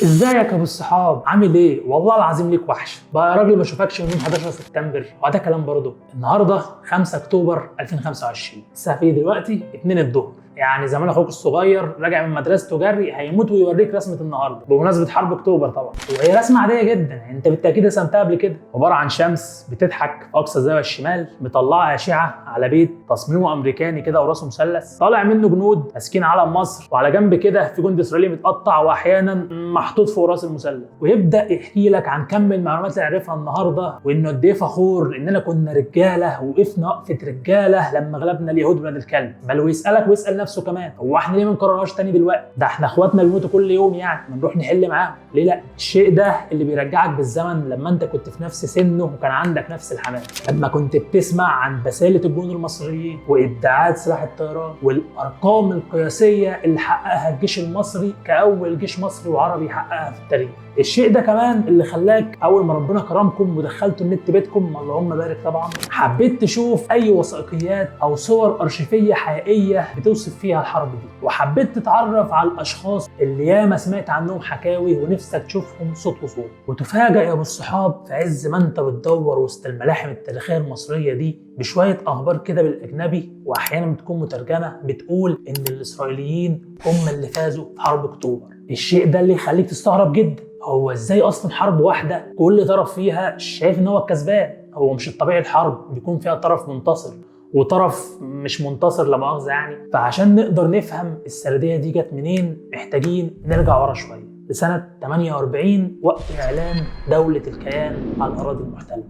ازيك يا ابو الصحاب؟ عامل ايه؟ والله العظيم ليك وحش بقى يا راجل، ما اشوفكش من يوم 11 سبتمبر. وده كلام برضه. النهارده 5 اكتوبر 2025، الساعه في دلوقتي 2 الظهر. يعني زمان اخوك الصغير راجع من مدرسته جري هيموت ويوريك رسمه النهارده بمناسبه حرب اكتوبر طبعا. وهي رسمه عاديه جدا، يعني انت بالتاكيد رسمتها قبل كده. عباره عن شمس بتضحك في اقصى الزاويه الشمال مطلعه اشعه على بيت تصميمه امريكاني كده وراسه مثلث طالع منه جنود ماسكين علم مصر، وعلى جنب كده في جندي اسرائيلي متقطع واحيانا محطوط فوق راس المثلث. ويبدا يحكي لك عن كم المعلومات اللي عرفها النهارده، وانه قد ايه فخور اننا كنا رجاله وقفنا وقفه رجاله لما غلبنا اليهود ولاد الكلب. بل ويسالك ويسال نفسه كمان، هو احنا ليه ما نكررهاش تاني دلوقتي؟ ده احنا اخواتنا بيموتوا كل يوم، يعني ما نروح نحل معاهم ليه؟ لا، الشيء ده اللي بيرجعك بالزمن لما انت كنت في نفس سنه وكان عندك نفس الحماس، لما كنت بتسمع عن بساله الجنود المصريين وابداعات سلاح الطيران والارقام القياسيه اللي حققها الجيش المصري كاول جيش مصري وعربي يحققها في التاريخ. الشيء ده كمان اللي خلاك اول ما ربنا كرمكم ودخلتوا النت بيتكم، اللهم بارك طبعا، حبيت تشوف اي وثائقيات او صور ارشيفيه حقيقيه بتوصف فيها الحرب دي، وحبيت تتعرف على الاشخاص اللي ياما سمعت عنهم حكاوي ونفسك تشوفهم صوت وصوره. وتفاجئ يا ابو الصحاب في عز ما انت بتدور وسط الملاحم التاريخيه المصريه دي بشويه اخبار كده بالاجنبي، واحيانا بتكون مترجمه بتقول ان الاسرائيليين هم اللي فازوا في حرب اكتوبر. الشيء ده اللي يخليك تستغرب جدا، هو ازاي اصلا حرب واحده كل طرف فيها شايف ان هو الكسبان؟ هو مش الطبيعي الحرب بيكون فيها طرف منتصر وطرف مش منتصر لا مؤاخذه يعني؟ فعشان نقدر نفهم السرديه دي جت منين محتاجين نرجع ورا شويه لسنه 48 وقت اعلان دوله الكيان على الاراضي المحتله.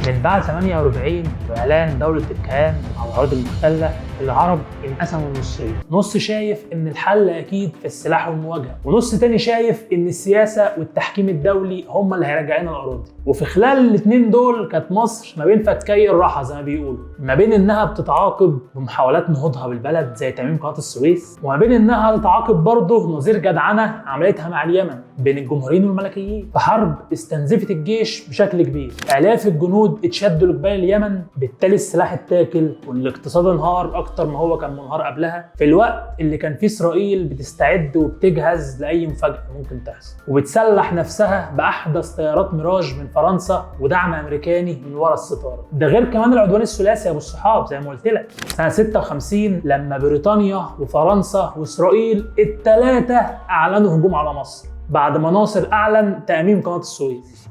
من بعد 48 واعلان دوله الكيان على الاراضي المحتله، العرب انقسموا نصين، نص شايف ان الحل اكيد في السلاح والمواجهه، ونص تاني شايف ان السياسه والتحكيم الدولي هم اللي هيرجعنا الاراضي. وفي خلال الاثنين دول كانت مصر ما بين فكي الراحه زي ما بيقولوا، ما بين انها بتتعاقب بمحاولات نهوضها بالبلد زي تاميم قناه السويس، وما بين انها تتعاقب برضه نظير جدعنه عملتها مع اليمن بين الجمهوريين والملكيين في حرب استنزفت الجيش بشكل كبير. الاف الجنود اتشدوا لجبال اليمن، بالتالي السلاح اتاكل والاقتصاد انهار اكتر ما هو كان منهار قبلها، في الوقت اللي كان فيه اسرائيل بتستعد وبتجهز لاي مفاجاه ممكن تحصل، وبتسلح نفسها باحدث طيارات ميراج من فرنسا ودعم امريكاني من ورا الستاره. ده غير كمان العدوان الثلاثي يا ابو الصحاب زي ما قلت لك سنه 56 لما بريطانيا وفرنسا واسرائيل الثلاثه اعلنوا هجوم على مصر بعد ما ناصر اعلن تاميم قناه السويس.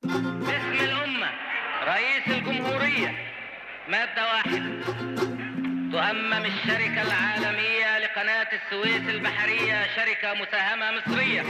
باسم الامه رئيس الجمهوريه ماده 1 تؤمم الشركه العالميه لقناه السويس البحريه شركه مساهمه مصريه.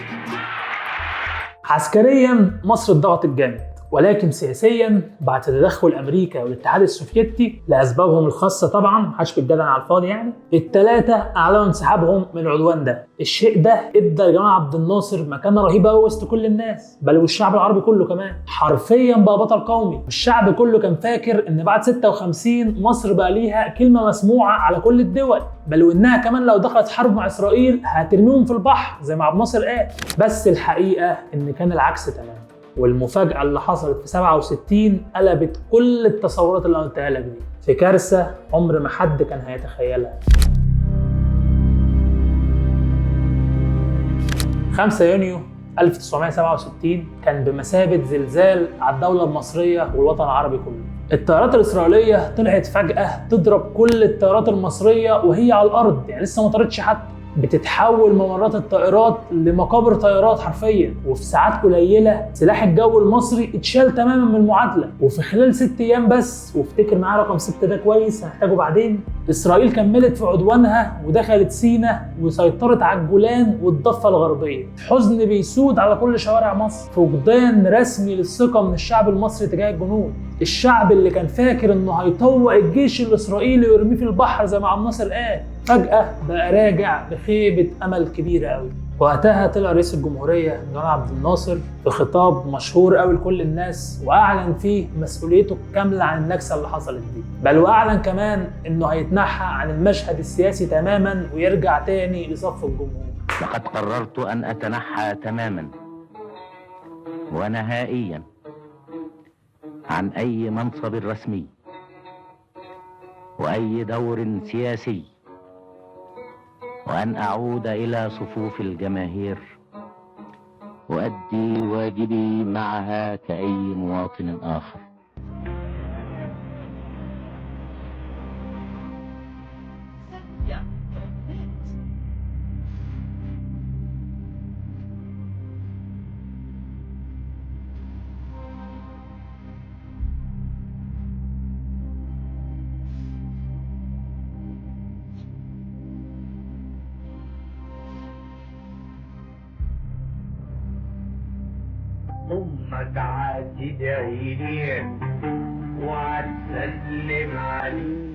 عسكريا مصر اتضغطت جامد، ولكن سياسيا بعد تدخل امريكا والاتحاد السوفيتي لاسبابهم الخاصه طبعا، محدش بيتجادل على الفاضي يعني، الثلاثه اعلنوا انسحابهم من العدوان ده. الشيء ده ادى لجمال عبد الناصر مكانه رهيبه قوي وسط كل الناس، بل والشعب العربي كله كمان، حرفيا بقى بطل قومي. والشعب كله كان فاكر ان بعد 56 مصر بقى ليها كلمه مسموعه على كل الدول، بل وانها كمان لو دخلت حرب مع اسرائيل هترميهم في البحر زي ما عبد الناصر قال. بس الحقيقه ان كان العكس تماما، والمفاجأة اللي حصلت في 67 قلبت كل التصورات اللي قلتها لك دي في كارثة عمر ما حد كان هيتخيلها. 5 يونيو 1967 كان بمثابة زلزال على الدولة المصرية والوطن العربي كله. الطيارات الإسرائيلية طلعت فجأة تضرب كل الطيارات المصرية وهي على الأرض، يعني لسه ما طارتش حتى، بتتحول ممرات الطائرات لمقابر طيارات حرفيا. وفي ساعات قليله سلاح الجو المصري اتشال تماما من المعادله، وفي خلال 6 ايام بس، وافتكر معايا رقم 6 ده كويس هنحتاجه بعدين، اسرائيل كملت في عدوانها ودخلت سيناء وسيطرت على الجولان والضفه الغربيه. حزن بيسود على كل شوارع مصر، فقدان رسمي للثقه من الشعب المصري تجاه الجنود. الشعب اللي كان فاكر انه هيطوق الجيش الاسرائيلي ويرميه في البحر زي ما عبد الناصر قال، فجأة بقى راجع بخيبة أمل كبيرة قوي. وقتها طلع رئيس الجمهورية جمال عبد الناصر في خطاب مشهور قوي لكل الناس، واعلن فيه مسؤوليته الكاملة عن النكسة اللي حصلت دي، بل واعلن كمان انه هيتنحى عن المشهد السياسي تماما ويرجع تاني لصف الجمهور. لقد قررت ان اتنحى تماما ونهائيا عن اي منصب رسمي واي دور سياسي، وأن أعود إلى صفوف الجماهير وأدي واجبي معها كأي مواطن آخر. ثم تعال تدعي لي وتسلم علي.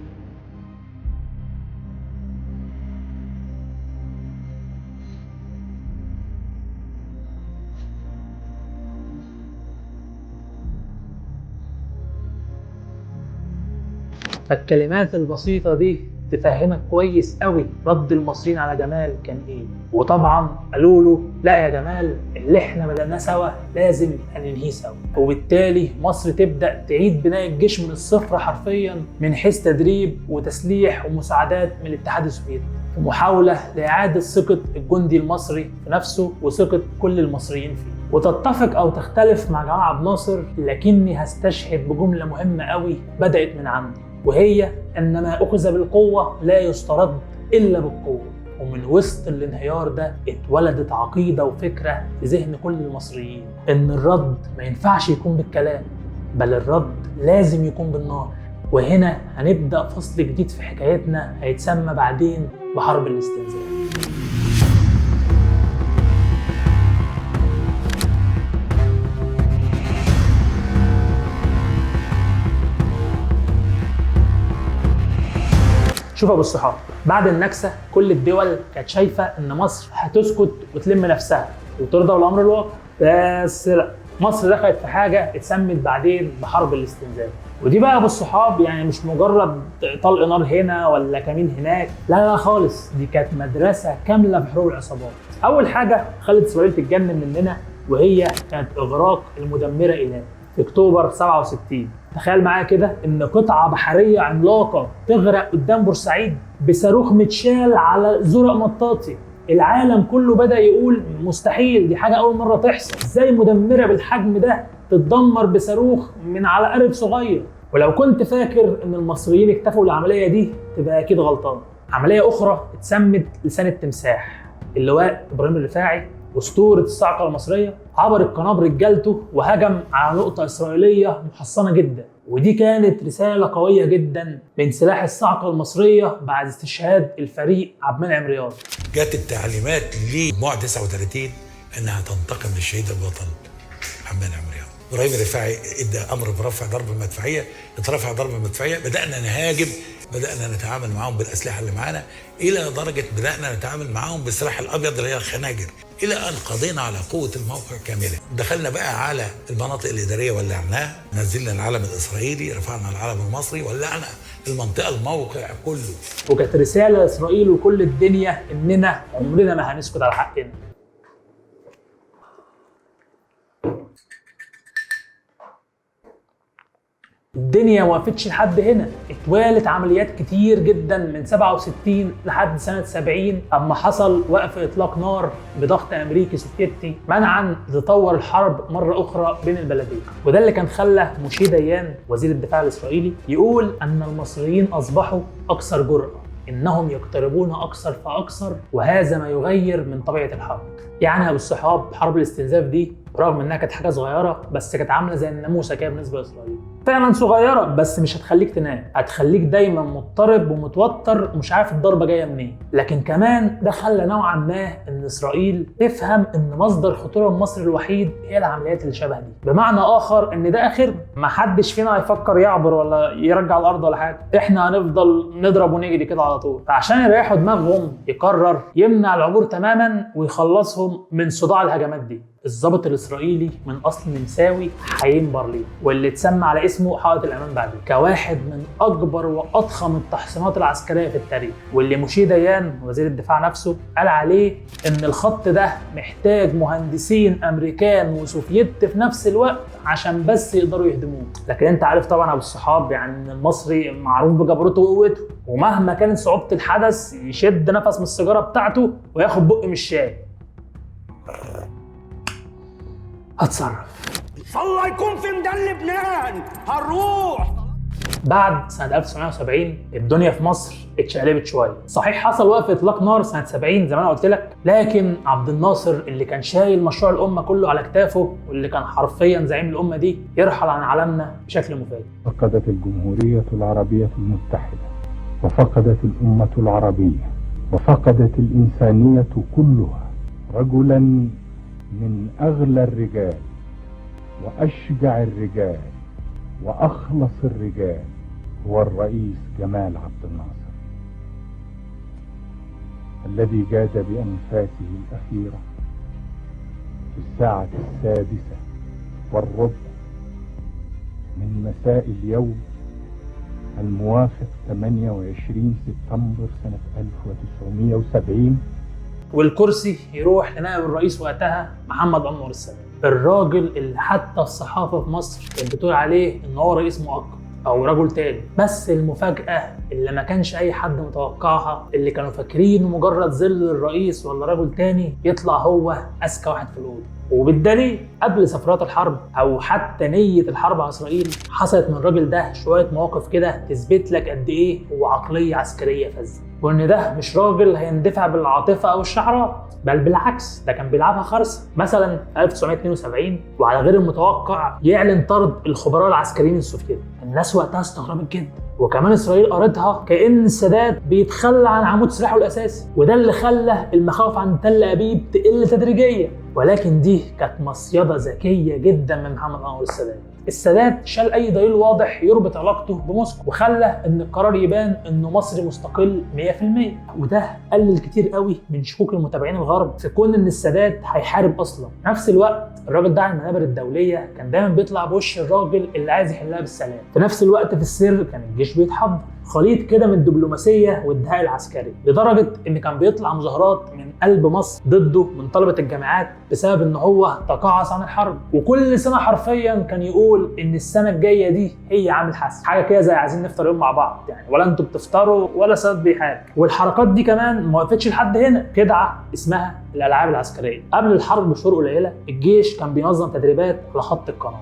فالكلمات البسيطة دي تفهمك كويس قوي رد المصريين على جمال كان ايه. وطبعا قالوا له لا يا جمال، اللي احنا بدأناه سوا لازم هننهيه سوا، وبالتالي مصر تبدأ تعيد بناء الجيش من الصفر حرفيا، من حيث تدريب وتسليح ومساعدات من الاتحاد السوفيتي، في محاولة لإعادة ثقة الجندي المصري في نفسه وثقة كل المصريين فيه. وتتفق أو تختلف مع جمال عبد الناصر، لكني هستشهد بجملة مهمة قوي بدأت من عندي، وهي أن ما أخذ بالقوة لا يسترد إلا بالقوة. ومن وسط الانهيار ده اتولدت عقيدة وفكرة في ذهن كل المصريين، إن الرد ما ينفعش يكون بالكلام، بل الرد لازم يكون بالنار. وهنا هنبدأ فصل جديد في حكايتنا هيتسمى بعدين بحرب الاستنزاف. شوف يا ابو الصحاب، بعد النكسه كل الدول كانت شايفه ان مصر هتسكت وتلم نفسها وترضى بالامر الواقع، بس لا، مصر دخلت في حاجه اتسمت بعدين بحرب الاستنزاف. ودي بقى يا ابو الصحاب يعني مش مجرد طلق نار هنا ولا كمين هناك، لا لا خالص، دي كانت مدرسه كامله في حروب العصابات. اول حاجه خلت اسرائيل تتجنن مننا، وهي كانت اغراق المدمره ايلات في اكتوبر 67. تخيل معايا كده ان قطعه بحريه عملاقه تغرق قدام بورسعيد بصاروخ متشال على زرق مطاطي. العالم كله بدا يقول مستحيل، دي حاجه اول مره تحصل، ازاي مدمره بالحجم ده تتدمر بصاروخ من على قارب صغير؟ ولو كنت فاكر ان المصريين اكتفوا بالعمليه دي تبقى اكيد غلطان. عمليه اخرى اتسمت لسان التمساح. اللواء ابراهيم الرفاعي أسطورة الصاعقة المصرية عبر القناة برجالته وهجم على نقطة إسرائيلية محصنة جدا، ودي كانت رسالة قوية جدا من سلاح الصاعقة المصرية بعد استشهاد الفريق عبد المنعم رياض. جت التعليمات لمجموعة 39 انها تنتقم للشهيد البطل عبد المنعم رياض. ابراهيم الرفاعي ادى امر برفع ضربة مدفعية، اترفع ضربة مدفعية، بدأنا نهاجم، بدأنا نتعامل معاهم بالأسلحة اللي معانا، إلى درجة بدأنا نتعامل معاهم بالسلاح الأبيض اللي هي الخناجر، إلى أن قضينا على قوة الموقع كاملا. دخلنا بقى على المناطق الإدارية ولعناها، نزلنا العلم الإسرائيلي، رفعنا العلم المصري، ولعنا المنطقة الموقع كله. وكانت رسالة لإسرائيل وكل الدنيا إننا عمرنا ما هنسكت على حقنا. الدنيا ما وقفتش لحد هنا، اتوالت عمليات كتير جدا من 67 لحد سنة 70 اما حصل وقف اطلاق نار بضغط امريكي سوفيتي منعا تتطور الحرب مرة اخرى بين البلدين. وده اللي كان خلى موشي ديان وزير الدفاع الاسرائيلي يقول ان المصريين اصبحوا اكثر جرأة، انهم يقتربون اكثر فاكثر، وهذا ما يغير من طبيعة الحرب. يعني يا ابو الصحاب، حرب الاستنزاف دي رغم انها كانت حاجة صغيرة بس كانت عاملة زي الناموسة كده بالنسبة لاسرائيل. فعلا صغيره بس مش هتخليك تنام، هتخليك دايما مضطرب ومتوتر ومش عارف الضربه جايه منين. لكن كمان ده خلى نوعا ما ان اسرائيل تفهم ان مصدر خطوره المصري الوحيد هي العمليات اللي شبه دي، بمعنى اخر ان ده اخر ما حدش فينا هيفكر يعبر ولا يرجع الارض ولا حاجه، احنا هنفضل نضرب ونجري كده على طول. فعشان يريحوا دماغهم يقرر يمنع العبور تماما ويخلصهم من صداع الهجمات دي. الضابط الاسرائيلي من اصل نمساوي حايم بارليه، واللي اتسمى على اسمه حائط الامان بعدين، كواحد من اكبر واضخم التحصينات العسكريه في التاريخ، واللي موشي ديان وزير الدفاع نفسه قال عليه ان الخط ده محتاج مهندسين امريكان وسوفيت في نفس الوقت عشان بس يقدروا يهدموه. لكن انت عارف طبعا ابو الصحاب يعني ان المصري معروف بجبروته وقوته، ومهما كانت صعوبه الحدث يشد نفس من السيجاره بتاعته وياخد بق من الشاي. هتصرف. الله يكون في ميدان لبنان، هنروح. بعد سنة 1970 الدنيا في مصر اتشقلبت شوية. صحيح حصل وقف إطلاق نار سنة 70 زي ما أنا قلت لك، لكن عبد الناصر اللي كان شايل مشروع الأمة كله على كتافه واللي كان حرفيا زعيم الأمة دي يرحل عن عالمنا بشكل مفاجئ. فقدت الجمهورية العربية المتحدة، وفقدت الأمة العربية، وفقدت الإنسانية كلها رجلا من أغلى الرجال وأشجع الرجال وأخلص الرجال، هو الرئيس جمال عبد الناصر، الذي جاد بأنفاسه الأخيرة في الساعة 6:15 من مساء اليوم الموافق 28 سبتمبر سنة 1970. والكرسي يروح لنائب الرئيس وقتها محمد أنور السادات، الراجل اللي حتى الصحافة في مصر كانت بتقول عليه إن هو رئيس مؤقت أو رجل تاني. بس المفاجأة اللي ما كانش أي حد متوقعها، اللي كانوا فاكرينه مجرد ظل الرئيس ولا رجل تاني، يطلع هو أذكى واحد في الأوضة. وبالدليل قبل سفرات الحرب أو حتى نية الحرب على إسرائيل حصلت من الراجل ده شوية مواقف كده تثبت لك قد إيه هو عقلية عسكرية فذة، وإن ده مش راجل هيندفع بالعاطفة أو الشعارات، بل بالعكس ده كان بيلعبها خرصة. مثلا 1972 وعلى غير المتوقع يعلن طرد الخبراء العسكريين السوفيت. الناس وقتها استغربت جدا، وكمان اسرائيل قرتها كأن السادات بيتخلى عن عمود سلاحه الاساسي، وده اللي خلى المخاوف عن تل ابيب تقل تدريجيا. ولكن دي كانت مصيدة ذكية جدا من محمد أنور السادات. السادات شال اي دليل واضح يربط علاقته بموسكو، وخلى ان القرار يبان انه مصري مستقل 100%، وده قلل كتير قوي من شكوك المتابعين الغرب في كون ان السادات هيحارب اصلا. في نفس الوقت الراجل ده على المنابر الدوليه كان دايما بيطلع بوش الراجل اللي عايز يحلها بالسلام. في نفس الوقت في السر كان الجيش بيتحضر، خليط كده من الدبلوماسيه والدهاء العسكري، لدرجه ان كان بيطلع مظاهرات من قلب مصر ضده من طلبه الجامعات بسبب ان هو تقاعس عن الحرب. وكل سنه حرفيا كان يقول ان السنه الجايه دي هي عامل حسن، حاجه كده زي عايزين نفطر يوم مع بعض يعني، ولا انتوا بتفطروا ولا سادات بيحارب. والحركات دي كمان ما وقفتش لحد هنا، خدعه اسمها الالعاب العسكريه. قبل الحرب بشهور قليله الجيش كان بينظم تدريبات على خط القناه،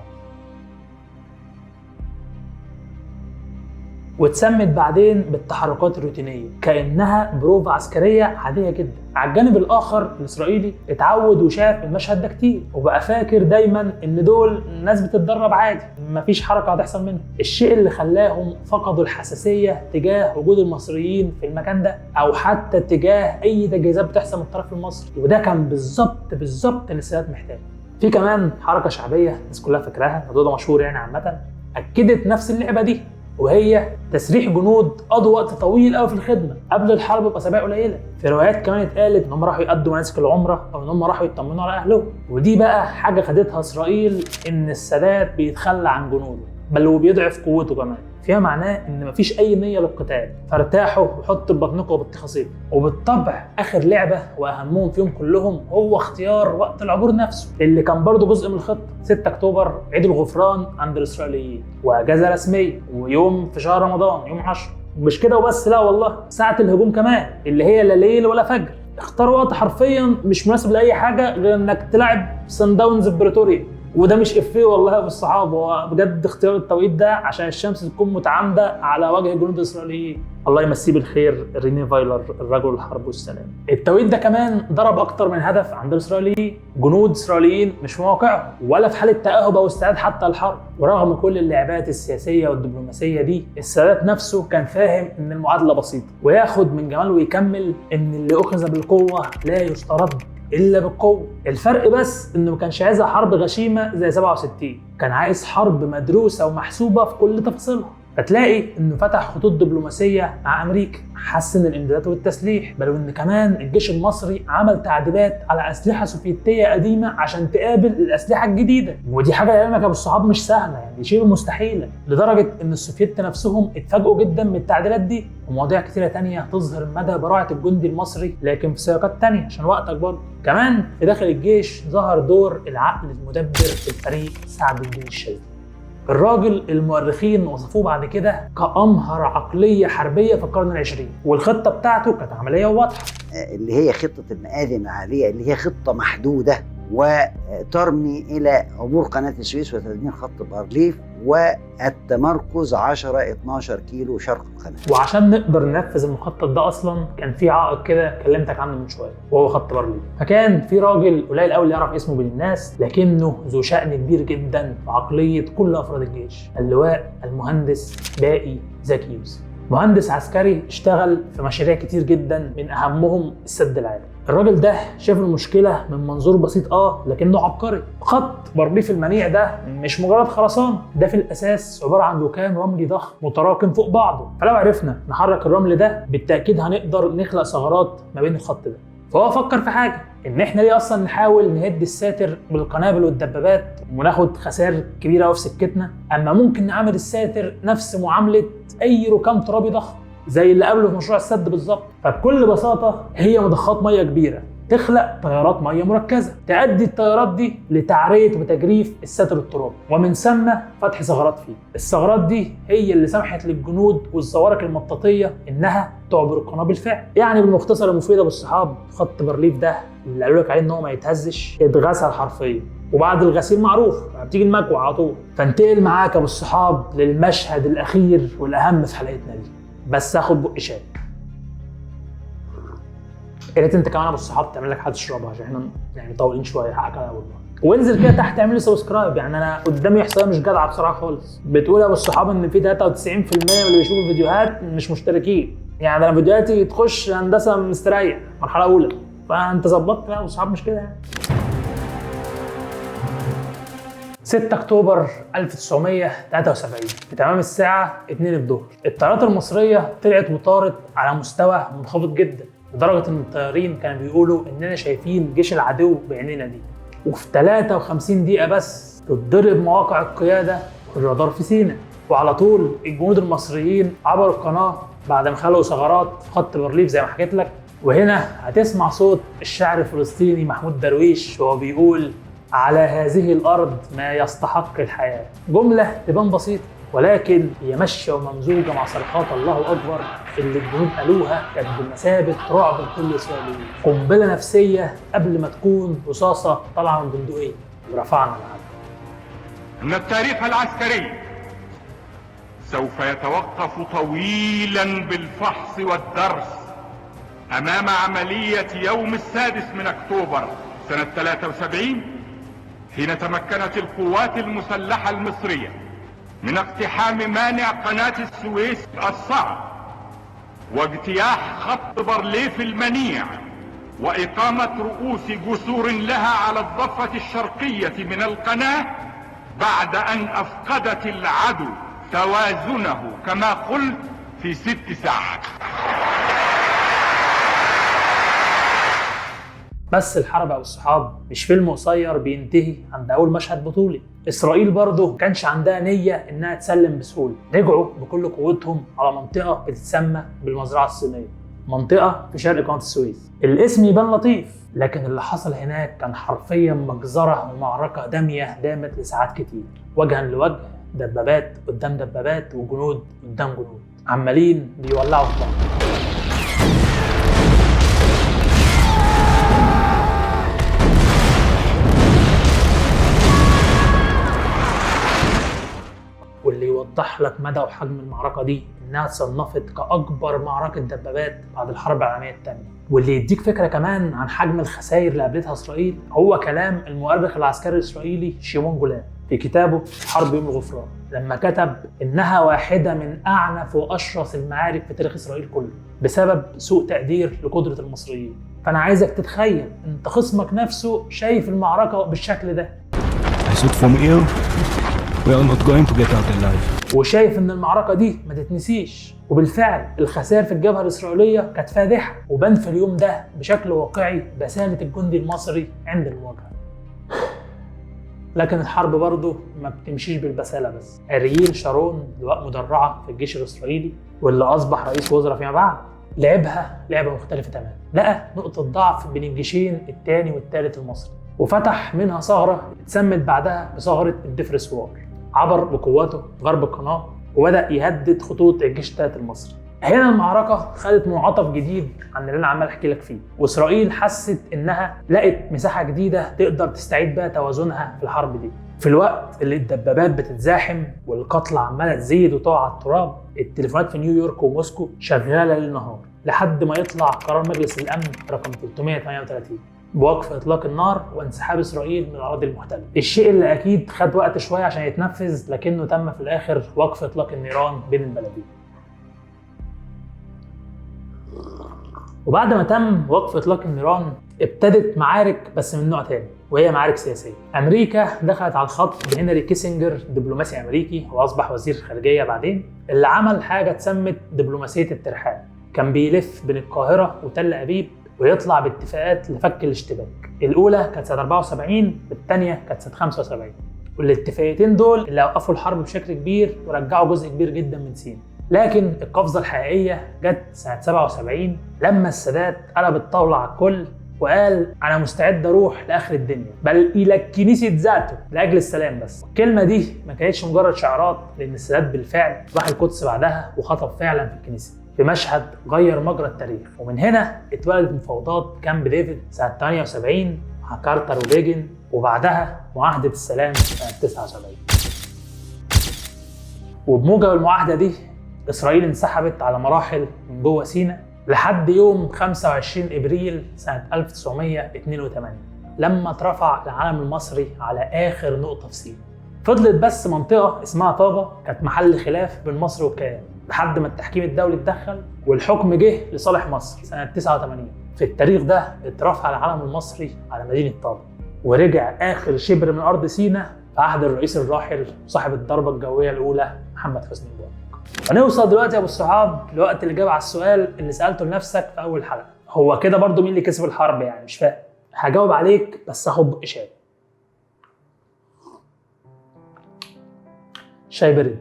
واتسمت بعدين بالتحركات الروتينيه كانها بروفا عسكريه عاديه جدا. على الجانب الاخر الاسرائيلي اتعود وشاف المشهد ده كتير، وبقى فاكر دايما ان دول ناس بتتدرب عادي، مفيش حركه هتحصل منهم. الشيء اللي خلاهم فقدوا الحساسيه تجاه وجود المصريين في المكان ده، او حتى تجاه اي تجهيزات بتحصل من الطرف المصري، وده كان بالظبط اللي السادات محتاجه. في كمان حركه شعبيه الناس كلها فاكراها، الموضوع ده مشهور يعني عامه، اكدت نفس اللعبه دي، وهي تسريح جنود قضوا وقت طويل قوي في الخدمه قبل الحرب باسابيع قليله. في روايات كمان اتقالت ان هم راحوا يقضوا مناسك العمره او ان هم راحوا يطمنوا على اهلهم. ودي بقى حاجه خدتها اسرائيل ان السادات بيتخلى عن جنوده، بل وبيضعف قوته كمان، فيها معناه ان مفيش اي نيه للقتال، فارتاحوا وحطوا ببطنكم وبالتخاصيل. وبالطبع اخر لعبه واهمهم فيهم كلهم هو اختيار وقت العبور نفسه، اللي كان برضه جزء من الخطه. 6 اكتوبر عيد الغفران عند الاسرائيليين، واجازه رسميه، ويوم في شهر رمضان يوم 10. ومش كده وبس، لا والله، ساعه الهجوم كمان اللي هي لا ليل ولا فجر. اختاروا وقت حرفيا مش مناسب لاي حاجه غير انك تلعب سان داونز في بريتوريا، وده مش افيه والله يا ابو الصحاب، هو بجد اختيار التوقيت ده عشان الشمس تكون متعامده على وجه جنود اسرائيليين. الله يمسيه بالخير ريني فايلر الرجل الحرب والسلام. التوقيت ده كمان ضرب اكتر من هدف عند الاسرائيليين، جنود اسرائيليين مش في موقعهم ولا في حاله تاهب او استعداد حتى الحرب. ورغم كل اللعبات السياسيه والدبلوماسيه دي، السادات نفسه كان فاهم ان المعادله بسيطه، وياخد من جمال ويكمل ان اللي اخذ بالقوه لا يسترد الا بالقوه. الفرق بس انه ما كانش عايزها حرب غشيمه زي 67، كان عايز حرب مدروسه ومحسوبه في كل تفاصيلها. فتلاقي انه فتح خطوط دبلوماسيه مع امريكا، حسن الامدادات والتسليح، بل وان كمان الجيش المصري عمل تعديلات على اسلحه سوفيتيه قديمه عشان تقابل الاسلحه الجديده. ودي حاجه لعلمك يا ابو الصحاب مش سهله، يعني شبه مستحيله، لدرجه ان السوفيت نفسهم اتفاجئوا جدا من التعديلات دي. ومواضيع كتيره تانية تظهر مدى براعه الجندي المصري، لكن في سياقات تانية عشان وقتك برضه. كمان في داخل الجيش ظهر دور العقل المدبر في الفريق سعد الدين الشاذلي، الراجل المؤرخين وصفوه بعد كده كأمهر عقلية حربية في القرن العشرين، والخطة بتاعته كانت عملية واضحة، اللي هي خطة المآذن العالية، اللي هي خطة محدودة وترمي إلى عبور قناة السويس وتدمير خط بارليف والتمركز 10-12 كيلو شرق القناة. وعشان نقدر ننفذ المخطط ده أصلا كان في عائق كده كلمتك عنه من شوية، وهو خط بارليف. فكان في راجل قليل قوي اللي يعرف اسمه بين الناس، لكنه ذو شأن كبير جدا في عقلية كل أفراد الجيش، اللواء المهندس باقي زكي يوسف. مهندس عسكري اشتغل في مشاريع كتير جدا، من أهمهم السد العالي. الراجل ده شاف المشكلة من منظور بسيط لكنه عبقري. خط بارليف المنيع ده مش مجرد خرسانة، ده في الأساس عبارة عن ركام رملي ضخم متراكم فوق بعضه، فلو عرفنا نحرك الرمل ده بالتأكيد هنقدر نخلق ثغرات ما بين الخط ده. فهو فكر في حاجة، إن إحنا ليه أصلا نحاول نهد الساتر بالقنابل والدبابات وناخد خسائر كبيرة في سكتنا، أما ممكن نعمل الساتر نفس معاملة أي ركام ترابي ضخم زي اللي قبله في مشروع السد بالظبط. فبكل بساطة هي مضخات مية كبيرة تخلق تيارات مية مركزة تؤدي التيارات دي لتعرية وتجريف الساتر الترابي، ومن ثم فتح ثغرات فيه. الثغرات دي هي اللي سمحت للجنود والزوارق المطاطية إنها تعبر القناة بالفعل. يعني بالمختصر المفيد بالصحاب، خط بارليف ده اللي قالوا لك عليه إن هو ما يتهزش اتغسل حرفيا، وبعد الغسيل معروف بتيجي المكوى على طول. فانتقل معاك يا ابو الصحاب للمشهد الأخير والأهم في حلقتنا دي، بس هاخد بق شاي. يا ريت انت كمان يا ابو الصحاب تعمل لك حاجه تشربها عشان احنا يعني طولين شويه، حقك عليا والله. وانزل كده تحت اعمل لي سبسكرايب، يعني انا قدامي احصائيه مش جدعه بصراحه خالص، بتقول يا ابو الصحاب ان في 93% من اللي بيشوفوا الفيديوهات مش مشتركين. يعني انا فيديوهاتي تخش هندسه مستريح مرحله اولى، فانت ظبطت يا ابو الصحاب مش كده يعني. 6 أكتوبر 1973 في تمام الساعة 2 الظهر، الطيارات المصرية طلعت وطارت على مستوى منخفض جدا، لدرجة إن الطيارين كانوا بيقولوا إننا شايفين جيش العدو بعينينا دي. وفي 53 دقيقة بس تتضرب مواقع القيادة والرادار في سيناء، وعلى طول الجنود المصريين عبروا القناة بعد ما خلقوا ثغرات في خط بارليف زي ما حكيت لك. وهنا هتسمع صوت الشاعر الفلسطيني محمود درويش وهو بيقول: على هذه الأرض ما يستحق الحياة. جملة تبان بسيطة، ولكن هي ماشية وممزوجة مع صرخات الله أكبر اللي الجنود قالوها كانت بمثابة رعب لكل إسرائيلي، قنبلة نفسية قبل ما تكون رصاصة طالعة من بندقية. ورفعنا العدو. إن التاريخ العسكري سوف يتوقف طويلا بالفحص والدرس أمام عملية يوم 6 أكتوبر سنة 73، حين تمكنت القوات المسلحة المصرية من اقتحام مانع قناة السويس الصعب واجتياح خط بارليف المنيع وإقامة رؤوس جسور لها على الضفة الشرقية من القناة، بعد أن أفقدت العدو توازنه كما قلت في 6 ساعات. بس الحرب يا الصحاب مش فيلم قصير بينتهي عند اول مشهد بطولي. اسرائيل برضه ما كانش عندها نيه انها تسلم بسهوله، رجعوا بكل قوتهم على منطقه بتتسمى بالمزرعه الصينيه، منطقه في شرق قناه السويس. الاسم يبان لطيف، لكن اللي حصل هناك كان حرفيا مجزره ومعركه داميه دامت لساعات كتير، وجها لوجه، دبابات قدام دبابات وجنود قدام جنود، عمالين بيولعوا في بعض. يوضح لك مدى وحجم المعركة دي إنها اتصنفت كأكبر معركة دبابات بعد الحرب العالمية الثانية. واللي يديك فكرة كمان عن حجم الخسائر اللي قابلتها إسرائيل هو كلام المؤرخ العسكري الإسرائيلي شيمون جولان في كتابه حرب يوم الغفران، لما كتب إنها واحدة من أعنف وأشرس المعارك في تاريخ إسرائيل كله بسبب سوء تقدير لقدرة المصريين. فأنا عايزك تتخيل أنت خصمك نفسه شايف المعركة بالشكل ده. I said from here we are not going to get out alive. وشايف ان المعركة دي ما تتنسيش. وبالفعل الخسائر في الجبهة الإسرائيلية كانت فادحة، وبان في اليوم ده بشكل واقعي بسالة الجندي المصري عند المواجهة. لكن الحرب برضه ما بتمشيش بالبسالة بس. أرييل شارون لواء مدرعة في الجيش الإسرائيلي واللي أصبح رئيس وزراء فيما بعد لعبها لعبة مختلفة تماما. لقى نقطة ضعف بين الجيشين الثاني والثالث المصري وفتح منها ثغرة اتسمت بعدها بثغرة الدفرسوار. عبر بقواته غرب القناة وبدأ يهدد خطوط الجيش الثالث المصري. هنا المعركة خدت منعطف جديد عن اللي أنا عمال أحكي لك فيه، وإسرائيل حست إنها لقت مساحة جديدة تقدر تستعيد بها توازنها في الحرب دي. في الوقت اللي الدبابات بتتزاحم والقتلى عمالة تزيد وتقع على التراب، التليفونات في نيويورك وموسكو شغالة ليل نهار لحد ما يطلع قرار مجلس الأمن رقم 338 بوقف إطلاق النار وانسحاب إسرائيل من الأراضي المحتلة. الشيء اللي أكيد خد وقت شوية عشان يتنفذ، لكنه تم في الآخر وقف إطلاق النيران بين البلدين. وبعد ما تم وقف إطلاق النيران ابتدت معارك بس من نوع تاني، وهي معارك سياسية. أمريكا دخلت على الخط بهنري كيسنجر، دبلوماسي أمريكي وأصبح وزير خارجية بعدين، اللي عمل حاجة اتسمت دبلوماسية الترحال. كان بيلف بين القاهرة وتل أبيب ويطلع باتفاقات لفك الاشتباك. الأولى كانت سنة 74 والثانية كانت سنة 75. والاتفاقيتين دول اللي وقفوا الحرب بشكل كبير ورجعوا جزء كبير جدا من سيناء. لكن القفزة الحقيقية جت سنة 77 لما السادات قلب الطاولة على الكل وقال أنا مستعد أروح لآخر الدنيا بل إلى الكنيسة ذاته لأجل السلام. بس الكلمة دي ما كانتش مجرد شعارات، لأن السادات بالفعل راح القدس بعدها وخطب فعلا في الكنيسة في مشهد غير مجرى التاريخ. ومن هنا اتولدت مفاوضات كامب ديفيد سنة 78 مع كارتر وبيجن، وبعدها معاهدة السلام سنة 79. وبموجب المعاهدة دي إسرائيل انسحبت على مراحل من جوه سيناء لحد يوم 25 إبريل سنة 1982 لما اترفع العلم المصري على آخر نقطة في سيناء. فضلت بس منطقة اسمها طابة كانت محل خلاف بين مصر والكيان لحد ما التحكيم الدولي اتدخل والحكم جه لصالح مصر سنة 89. في التاريخ ده اترفع العلم المصري على مدينة طابة ورجع آخر شبر من أرض سيناء في عهد الرئيس الراحل وصاحب الضربة الجوية الأولى محمد حسني مبارك. هنوصل دلوقتي يا ابو الصحاب لوقت الإجابة على السؤال اللي سألته لنفسك في أول حلقة، هو كده برضو مين اللي كسب الحرب؟ يعني مش فاهم. هجاوب عليك بس هاخد بق شاي. شاي برد.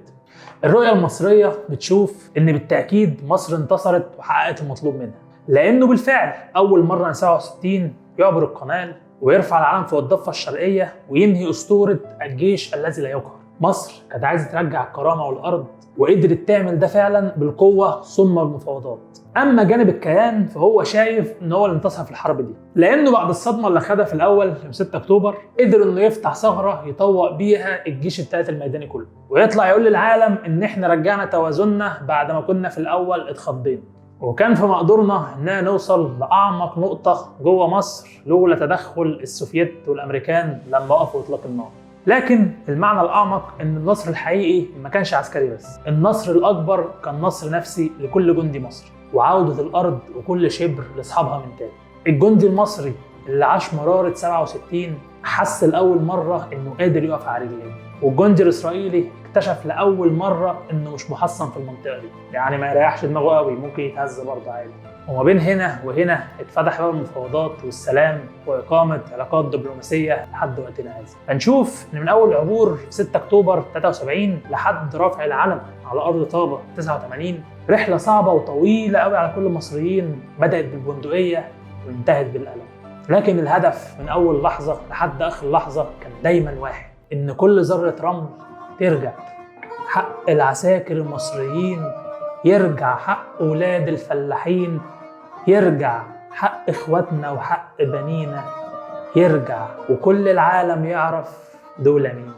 الرؤية المصرية بتشوف إن بالتأكيد مصر انتصرت وحققت المطلوب منها، لأنه بالفعل أول مرة 67 يعبر القناة ويرفع العلم فوق الضفة الشرقية وينهي أسطورة الجيش الذي لا يقهر. مصر كانت عايزة ترجع الكرامة والأرض وقدرت تعمل ده فعلا بالقوة ثم بالمفاوضات. أما جانب الكيان فهو شايف إن هو اللي انتصر في الحرب دي، لأنه بعد الصدمة اللي خدها في الأول يوم 6 أكتوبر قدر إنه يفتح ثغرة يطوق بيها الجيش الثالث الميداني كله ويطلع يقول للعالم إن إحنا رجعنا توازننا بعد ما كنا في الأول اتخضينا. وكان في مقدورنا إننا نوصل لأعمق نقطة جوه مصر لولا تدخل السوفييت والأمريكان لما وقفوا إطلاق النار. لكن المعنى الأعمق إن النصر الحقيقي ما كانش عسكري بس، النصر الأكبر كان نصر نفسي لكل جندي مصري وعودة الأرض وكل شبر لأصحابها من تاني. الجندي المصري اللي عاش مرارة 67 حس لأول مرة إنه قادر يقف على رجليه، والجندي الإسرائيلي اكتشف لأول مرة إنه مش محصن في المنطقة دي، يعني ما يريحش دماغه قوي، ممكن يتهز برضه عادي. وما بين هنا وهنا اتفتح باب المفاوضات والسلام وإقامة علاقات دبلوماسية لحد وقتنا هذا. هنشوف إن من أول عبور 6 أكتوبر 73 لحد رفع العلم على أرض طابة 89 رحلة صعبة وطويلة قوي على كل المصريين، بدأت بالبندقية وانتهت بالألم. لكن الهدف من أول لحظة لحد آخر لحظة كان دايما واحد، إن كل ذرة رمل ترجع، حق العساكر المصريين يرجع، حق أولاد الفلاحين يرجع، حق إخواتنا وحق بنينا يرجع، وكل العالم يعرف دول مين.